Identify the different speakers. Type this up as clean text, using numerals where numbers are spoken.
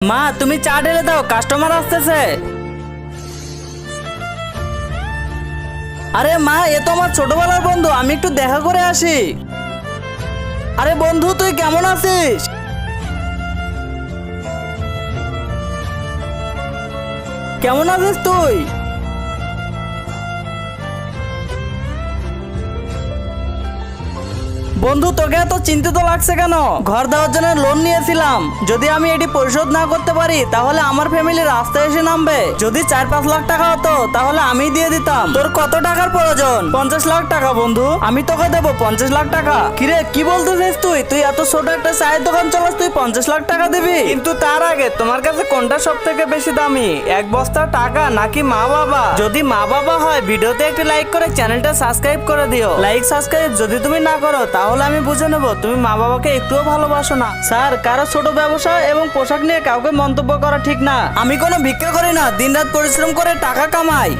Speaker 1: মা তুমি চা ঢেলে দাও, কাস্টমার আসতেছে। আরে মা, এ তো আমার ছোটবেলার বন্ধু, আমি একটু দেখা করে আসি। আরে বন্ধু, তুই কেমন আছিস? কেমন আছিস তুই? বন্ধু, তোকে এত চিন্তিত লাগছে কেন? ঘর দেওয়ার জন্য লোন নিয়েছিলাম, যদি আমি এটি পরিশোধ না করতে পারি তাহলে আমার ফ্যামিলি রাস্তায় এসে নামবে। যদি 4-5 লাখ টাকা হতো তাহলে আমি দিয়ে দিতাম। তোর কত টাকার প্রয়োজন? 50 লাখ টাকা বন্ধু, আমি তোকে দেবো 50 লাখ টাকা। কিরে, কি বলতেছিস তুই? তুই এত ছোট একটা চায়ের দোকান চালাস, তুই 50 লাখ টাকা দিবি? কিন্তু তার আগে তোমার কাছে কোনটা সব থেকে বেশি দামি, এক বস্তা টাকা নাকি মা বাবা? যদি মা বাবা হয় ভিডিওতে একটি লাইক করে চ্যানেলটা সাবস্ক্রাইব করে দিও। লাইক সাবস্ক্রাইব যদি তুমি না করো তাহলে আমি বুঝে নেব তুমি মা বাবাকে একটুও ভালোবাসো না। স্যার, কারো ছোট ব্যবসা এবং পোশাক নিয়ে কাউকে মন্তব্য করা ঠিক না। আমি কোনো ভিক্ষা করি না, দিনরাত পরিশ্রম করে টাকা কামাই।